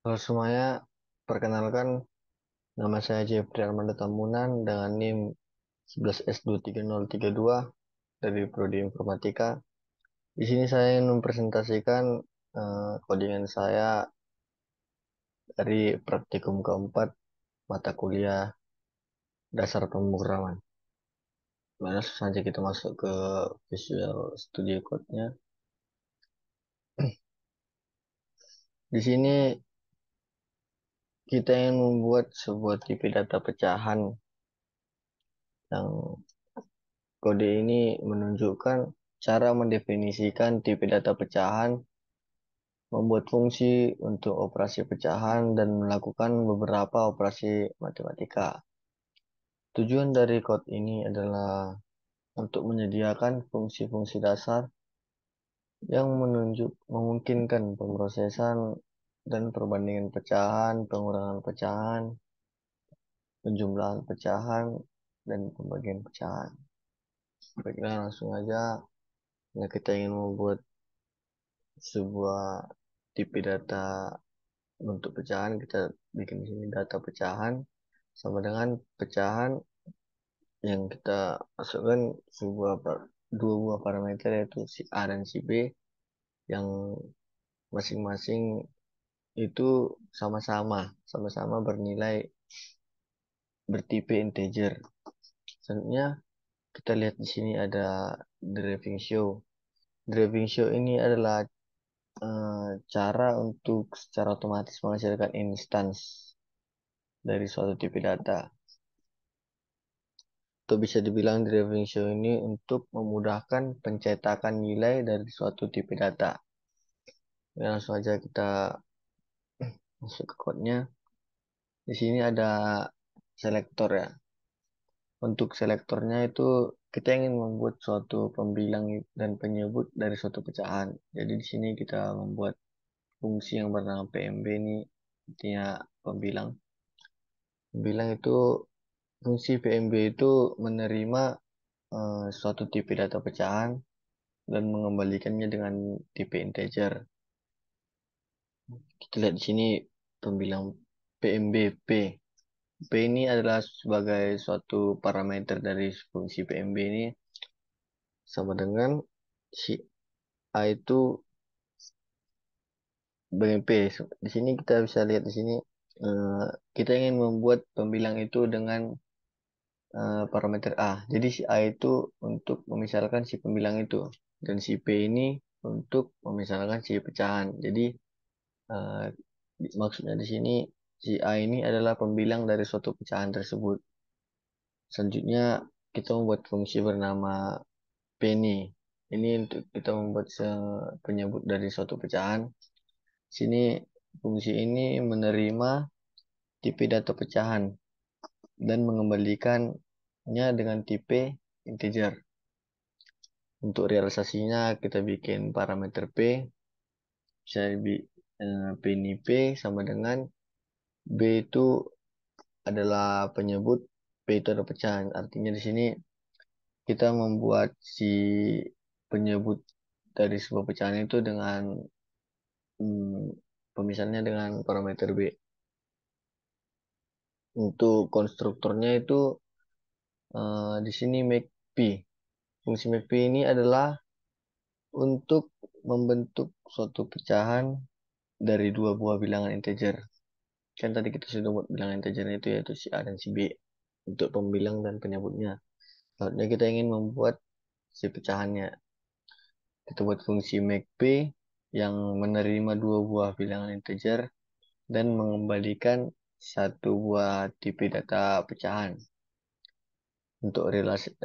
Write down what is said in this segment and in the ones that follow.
Halo semuanya, perkenalkan nama saya Jeffrey Armando Tambunan dengan NIM 11S23032 dari Prodi Informatika. Di sini saya ingin mempresentasikan codingan saya dari praktikum keempat mata kuliah dasar pemrograman. Langsung saja kita masuk ke Visual Studio Code-nya. Di sini kita ingin membuat sebuah tipe data pecahan yang kode ini menunjukkan cara mendefinisikan tipe data pecahan, membuat fungsi untuk operasi pecahan, dan melakukan beberapa operasi matematika. Tujuan dari code ini adalah untuk menyediakan fungsi-fungsi dasar yang memungkinkan pemrosesan dan perbandingan pecahan, pengurangan pecahan, penjumlahan pecahan, dan pembagian pecahan. Baiklah, langsung aja. Nah, kita ingin membuat sebuah tipe data untuk pecahan, kita bikin di sini data pecahan sama dengan pecahan yang kita masukkan dua buah parameter, yaitu si A dan si B, yang masing-masing itu sama-sama bernilai bertipe integer. Selanjutnya kita lihat di sini ada driving show. Driving show ini adalah cara untuk secara otomatis menghasilkan instance dari suatu tipe data. Atau bisa dibilang driving show ini untuk memudahkan pencetakan nilai dari suatu tipe data. Ya, langsung aja kita masuk ke code-nya. Di sini ada selektor ya. Untuk selektornya itu kita ingin membuat suatu pembilang dan penyebut dari suatu pecahan. Jadi di sini kita membuat fungsi yang bernama PMB, ini artinya pembilang. Pembilang itu fungsi PMB itu menerima suatu tipe data pecahan dan mengembalikannya dengan tipe integer. Kita lihat di sini pembilang PMB P. P ini adalah sebagai suatu parameter dari fungsi PMB ini sama dengan si A itu bagi P. Di sini kita bisa lihat di sini eh, kita ingin membuat pembilang itu dengan parameter A. Jadi si A itu untuk memisalkan si pembilang itu dan si P ini untuk memisalkan si pecahan. Jadi eh, maksudnya di sini si A ini adalah pembilang dari suatu pecahan tersebut. Selanjutnya kita membuat fungsi bernama penny. Ini untuk kita membuat penyebut dari suatu pecahan. Sini fungsi ini menerima tipe data pecahan dan mengembalikannya dengan tipe integer. Untuk realisasinya kita bikin parameter P, bisa penny P sama dengan B itu adalah penyebut, P itu adalah pecahan. Artinya di sini kita membuat si penyebut dari sebuah pecahan itu dengan pemisalnya dengan parameter B. Untuk konstruktornya itu di sini make P. Fungsi make P ini adalah untuk membentuk suatu pecahan dari dua buah bilangan integer. Kan tadi kita sudah buat bilangan integernya itu, yaitu si A dan si B untuk pembilang dan penyebutnya. Lalu kita ingin membuat si pecahannya. Kita buat fungsi make P yang menerima dua buah bilangan integer dan mengembalikan satu buah tipe data pecahan. Untuk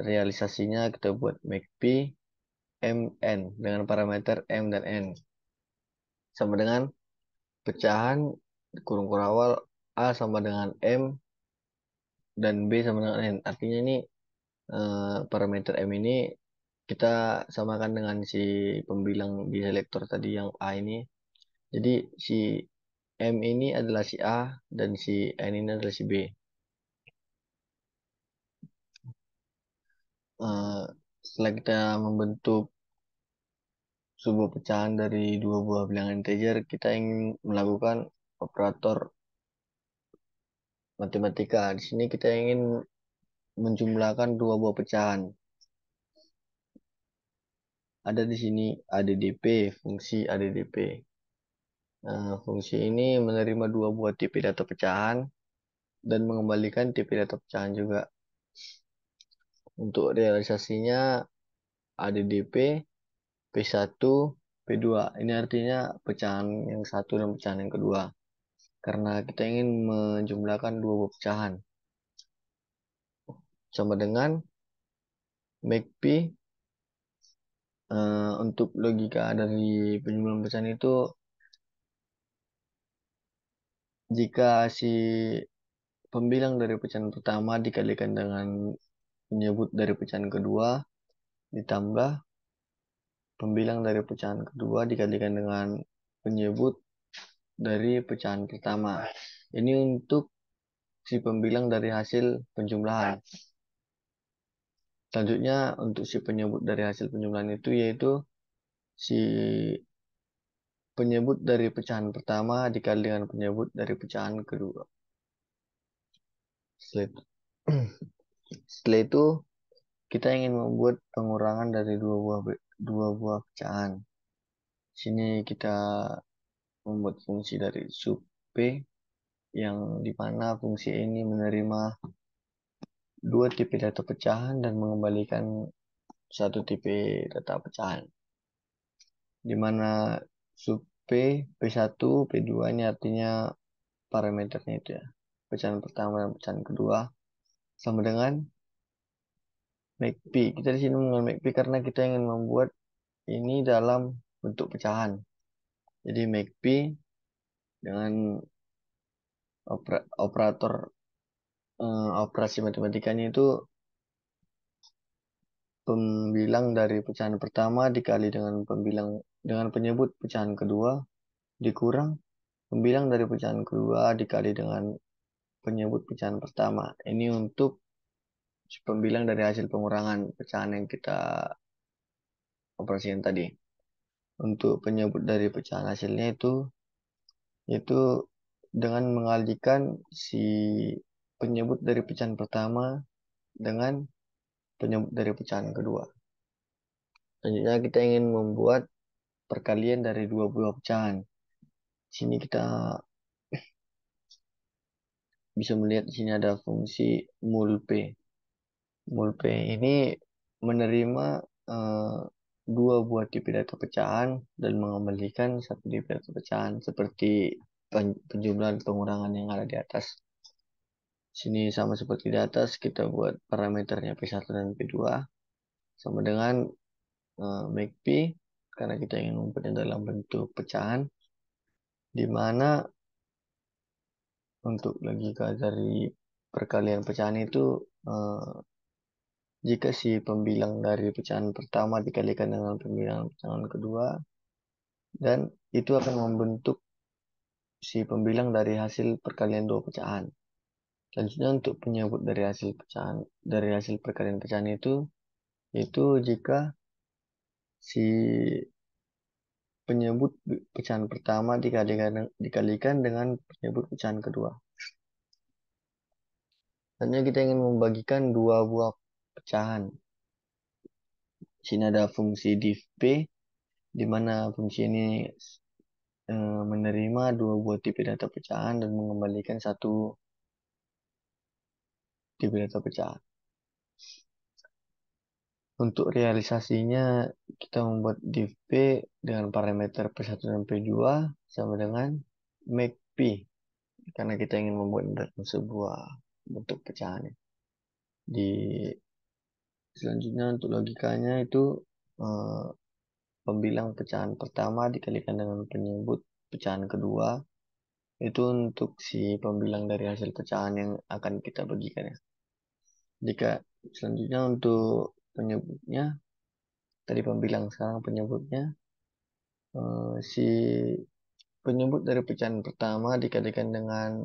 realisasinya kita buat make P mn dengan parameter m dan n sama dengan pecahan kurung kurawal A sama dengan m dan B sama dengan n. Artinya ini parameter m ini kita samakan dengan si pembilang di selektor tadi yang A ini. Jadi si M ini adalah si A dan si N ini adalah si B. Eh, Setelah kita membentuk sebuah pecahan dari dua buah bilangan integer, kita ingin melakukan operator matematika. Di sini kita ingin menjumlahkan dua buah pecahan. Ada di sini ADDP, fungsi ADDP. Nah, fungsi ini menerima dua buah tipe data pecahan dan mengembalikan tipe data pecahan juga. Untuk realisasinya ADDP P1, P2. Ini artinya pecahan yang satu dan pecahan yang kedua. Karena kita ingin menjumlahkan dua buah pecahan. Sama dengan make P untuk logika dari penjumlahan pecahan itu, jika si pembilang dari pecahan pertama dikalikan dengan penyebut dari pecahan kedua ditambah pembilang dari pecahan kedua dikalikan dengan penyebut dari pecahan pertama. Ini untuk si pembilang dari hasil penjumlahan. Selanjutnya untuk si penyebut dari hasil penjumlahan itu yaitu si penyebut dari pecahan pertama dikali dengan penyebut dari pecahan kedua. Setelah itu, setelah itu kita ingin membuat pengurangan dari dua buah pecahan. Sini kita membuat fungsi dari sub P yang dimana fungsi ini menerima dua tipe data pecahan dan mengembalikan satu tipe data pecahan. Dimana sub P1, P2 ini artinya parameternya itu ya. Pecahan pertama dan pecahan kedua sama dengan make P. Kita di sini menggunakan make P karena kita ingin membuat ini dalam bentuk pecahan. Jadi make P dengan operator operasi matematikanya itu pembilang dari pecahan pertama dikali dengan penyebut pecahan kedua dikurang pembilang dari pecahan kedua dikali dengan penyebut pecahan pertama. Ini untuk pembilang dari hasil pengurangan pecahan yang kita operasikan tadi. Untuk penyebut dari pecahan hasilnya itu dengan mengalihkan si penyebut dari pecahan pertama dengan penyebut dari pecahan kedua. Selanjutnya kita ingin membuat perkalian dari dua buah pecahan. Di sini kita bisa melihat di sini ada fungsi mul P. Mul P ini menerima eh, dua buah tipe data pecahan dan mengembalikan satu tipe data pecahan seperti penjumlahan pengurangan yang ada di atas. Sini sama seperti di atas, kita buat parameternya P1 dan P2 sama dengan make P karena kita ingin membuatnya dalam bentuk pecahan, di mana untuk logika dari perkalian pecahan itu jika si pembilang dari pecahan pertama dikalikan dengan pembilang pecahan kedua dan itu akan membentuk si pembilang dari hasil perkalian dua pecahan. Selanjutnya untuk penyebut dari hasil perkalian pecahan itu jika si penyebut pecahan pertama dikalikan dengan penyebut pecahan kedua. Selanjutnya kita ingin membagikan dua buah pecahan. Sini ada fungsi div p, di mana fungsi ini menerima dua buah tipe data pecahan dan mengembalikan satu tipe data pecahan. Untuk realisasinya kita membuat div p dengan parameter P1 dan P2 sama dengan make P karena kita ingin membuat dalam sebuah bentuk pecahan. Di selanjutnya untuk logikanya itu eh, pembilang pecahan pertama dikalikan dengan penyebut pecahan kedua itu untuk si pembilang dari hasil pecahan yang akan kita bagikan ya. Jika selanjutnya untuk penyebutnya tadi pembilang sekarang penyebutnya si penyebut dari pecahan pertama dikalikan dengan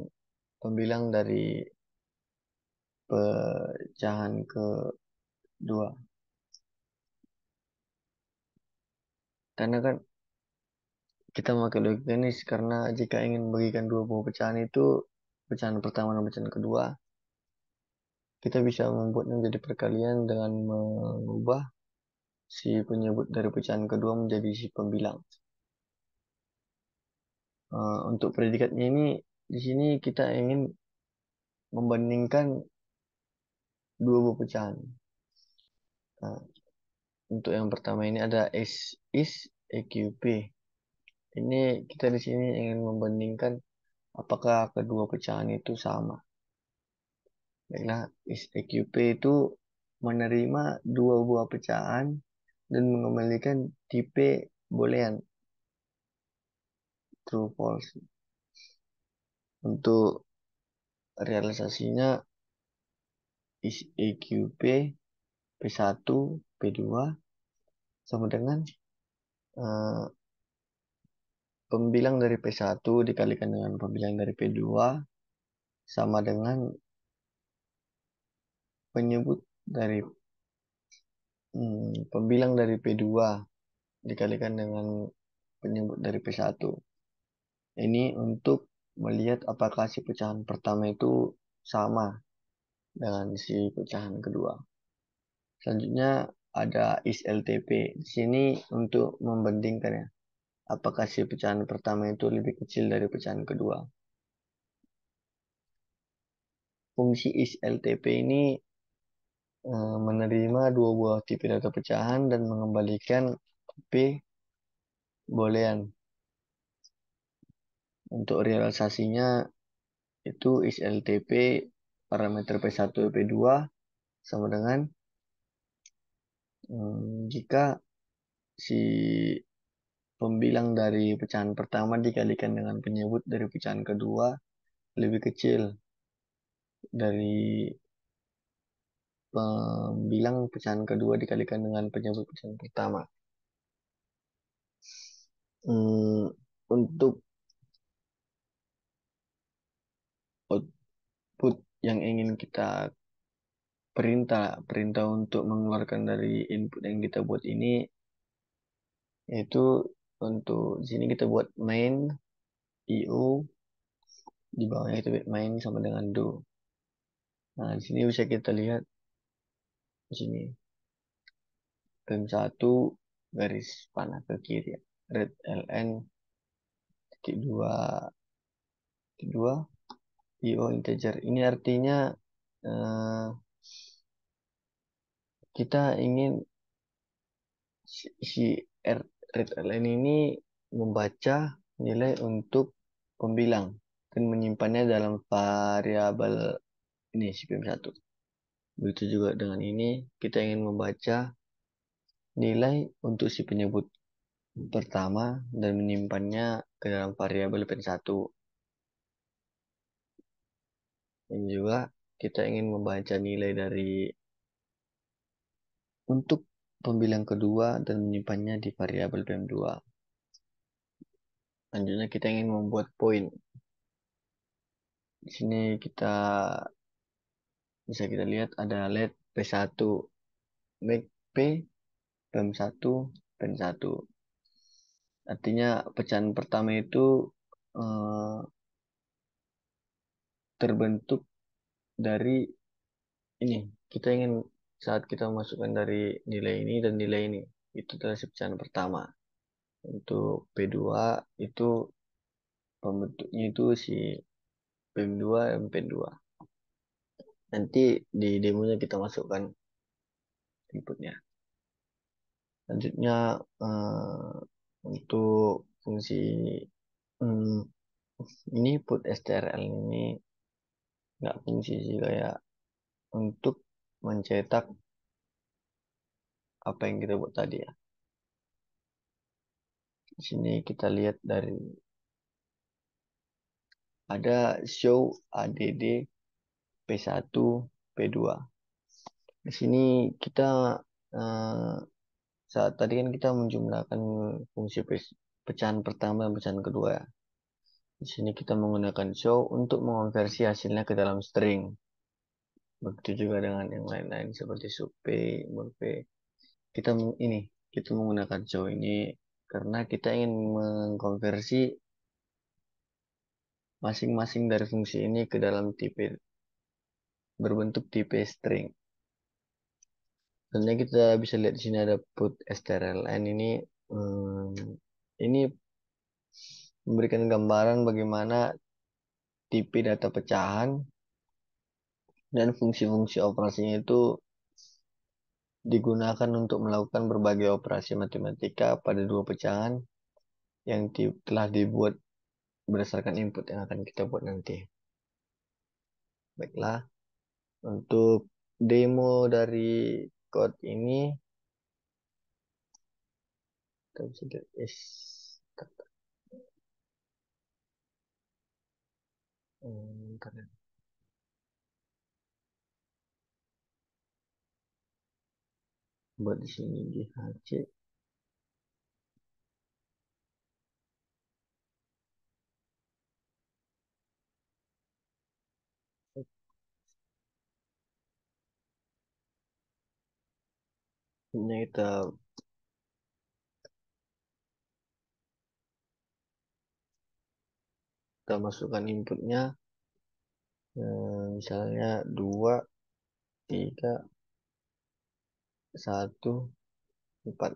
pembilang dari pecahan kedua. Karena kan kita memakai logika ini karena jika ingin membagikan dua buah pecahan itu, pecahan pertama dan pecahan kedua, kita bisa membuatnya menjadi perkalian dengan mengubah si penyebut dari pecahan kedua menjadi si pembilang. Untuk predikatnya ini, di sini kita ingin membandingkan dua buah pecahan. Nah, untuk yang pertama ini ada S is EQP. Ini kita di sini ingin membandingkan apakah kedua pecahan itu sama. Baiklah, is EQP itu menerima dua buah pecahan dan mengembalikan tipe boolean true false. Untuk realisasinya is EQP P1 P2 sama dengan eh, pembilang dari P1 dikalikan dengan pembilang dari P2 sama dengan penyebut dari pembilang dari P2 dikalikan dengan penyebut dari P1. Ini untuk melihat apakah si pecahan pertama itu sama dengan si pecahan kedua. Selanjutnya ada is LTP. Di sini untuk membandingkan ya, apakah si pecahan pertama itu lebih kecil dari pecahan kedua. Fungsi is LTP ini menerima dua buah tipe data pecahan dan mengembalikan tipe boolean. Untuk realisasinya itu is LTP parameter P1 P2 sama dengan jika si pembilang dari pecahan pertama dikalikan dengan penyebut dari pecahan kedua lebih kecil dari pembilang pecahan kedua dikalikan dengan penyebut pecahan pertama. Hmm, untuk output yang ingin kita perintah untuk mengeluarkan dari input yang kita buat ini, yaitu untuk di sini kita buat main io, di bawahnya kita buat main sama dengan do. Nah, di sini bisa kita lihat di sini rem 1 garis panah ke kiri, red ln titik 2 titik 2 io integer. Ini artinya eh, kita ingin si red ln ini membaca nilai untuk pembilang dan menyimpannya dalam variabel ini si PM1. Begitu juga dengan ini, kita ingin membaca nilai untuk si penyebut pertama dan menyimpannya ke dalam variabel PM1. Dan juga kita ingin membaca nilai dari untuk pembilang kedua dan menyimpannya di variabel PM2. Selanjutnya kita ingin membuat poin. Di sini kita bisa kita lihat ada LED P1, make P, PM1, PM1. Artinya pecahan pertama itu eh, terbentuk dari ini. Kita ingin saat kita memasukkan dari nilai ini dan nilai ini. Itu adalah si pecahan pertama. Untuk P2 itu pembentuknya itu si PM2 dan PM2. Nanti di demonya kita masukkan inputnya. Selanjutnya untuk fungsi hmm, ini put strl ini nggak fungsi sih, kayak untuk mencetak apa yang kita buat tadi ya. Di sini kita lihat dari ada show add P1 P2. Di sini kita eh, saat tadi kan kita menjumlahkan fungsi pecahan pertama dan pecahan kedua ya. Di sini kita menggunakan show untuk mengonversi hasilnya ke dalam string. Begitu juga dengan yang lain-lain seperti sup, murphy. Kita ini kita menggunakan show ini karena kita ingin mengkonversi masing-masing dari fungsi ini ke dalam tipe berbentuk tipe string. Sebenarnya kita bisa lihat di sini ada put strlen ini memberikan gambaran bagaimana tipe data pecahan dan fungsi-fungsi operasinya itu digunakan untuk melakukan berbagai operasi matematika pada dua pecahan yang telah dibuat berdasarkan input yang akan kita buat nanti. Baiklah, untuk demo dari code ini kita bisa lihat bentar ya. Buat di sini di HC. Ini kita masukkan inputnya, misalnya 2, 3, 1, 4.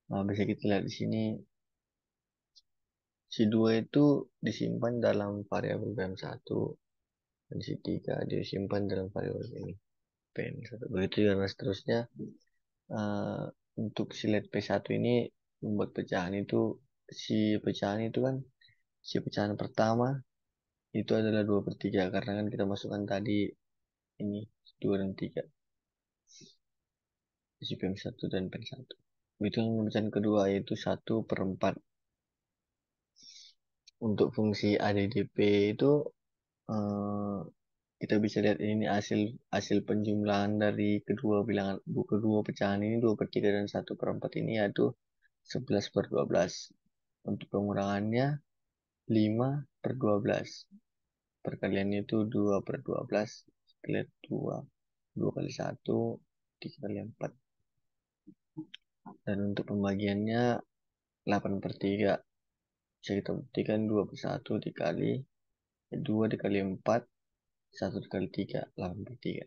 Nah, bisa kita lihat di sini si 2 itu disimpan dalam variabel bm1 dan si 3 disimpan dalam variabel ini pn1. Begitu dan seterusnya. eh, untuk si LED P1 ini membuat pecahan itu, si pecahan itu kan, si pecahan pertama itu adalah 2/3 karena kan kita masukkan tadi ini 2 dan 3, si PM1 dan PM1. Begitu yang pecahan kedua yaitu 1/4. Untuk fungsi ADDP itu eh, kita bisa lihat ini hasil hasil penjumlahan dari kedua bilangan kedua pecahan ini 2/3 dan 1/4 ini yaitu 11/12. Untuk pengurangannya 5/12. Perkaliannya itu 2/12. Lihat 2. 2 kali 1. 3 kali 4. Dan untuk pembagiannya 8/3. Bisa kita buktikan 2/1 dikali 2 dikali 4. 1 dikali 3. 8/3.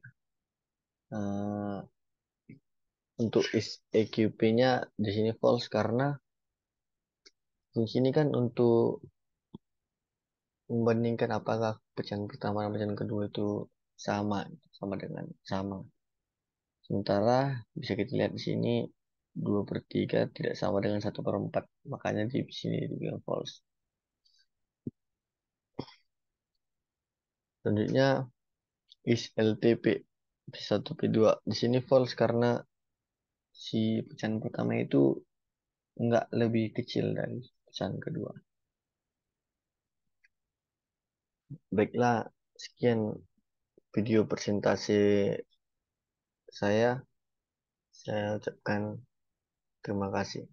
Uh, untuk EQP-nya di sini false karena fungsi ini kan untuk membandingkan apakah pecahan pertama dan pecahan kedua itu sama, sama dengan sama. Sementara bisa kita lihat di sini 2/3 tidak sama dengan 1/4, makanya di sini dibilang false. Selanjutnya is LTP P1 P2 di sini false karena si pecahan pertama itu enggak lebih kecil dari pecahan kedua. Baiklah, sekian video presentasi saya. Saya ucapkan terima kasih.